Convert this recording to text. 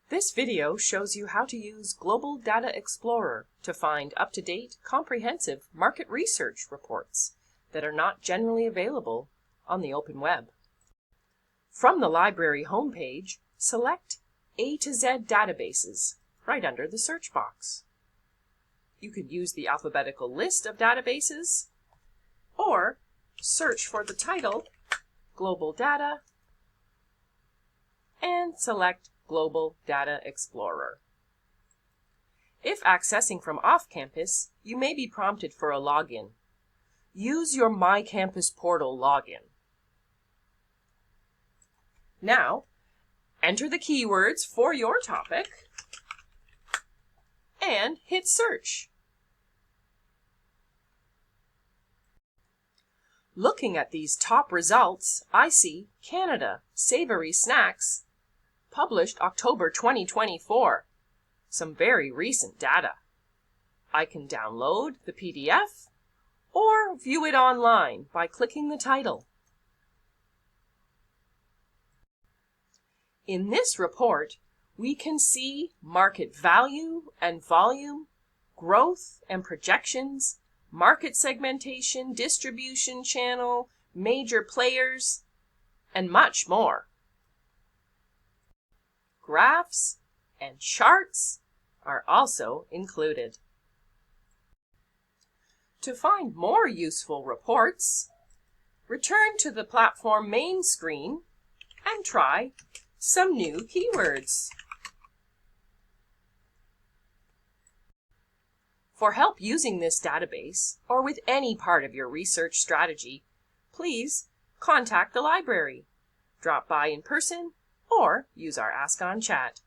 This video shows you how to use GlobalData Explorer to find up-to-date, comprehensive market research reports that are not generally available on the open web. From the library homepage, select A to Z databases right under the search box. You could use the alphabetical list of databases or search for the title Global Data and select Global Data Explorer. If accessing from off-campus, you may be prompted for a login. Use your My Campus portal login. Now, enter the keywords for your topic and hit search. Looking at these top results, I see Canada Savory Snacks, published October 2024. Some very recent data. I can download the PDF or view it online by clicking the title. In this report, we can see market value and volume, growth and projections, market segmentation, distribution channel, major players, and much more. Graphs and charts are also included. To find more useful reports, return to the platform main screen and try some new keywords. For help using this database or with any part of your research strategy, please contact the library, drop by in person, or use our Ask On chat.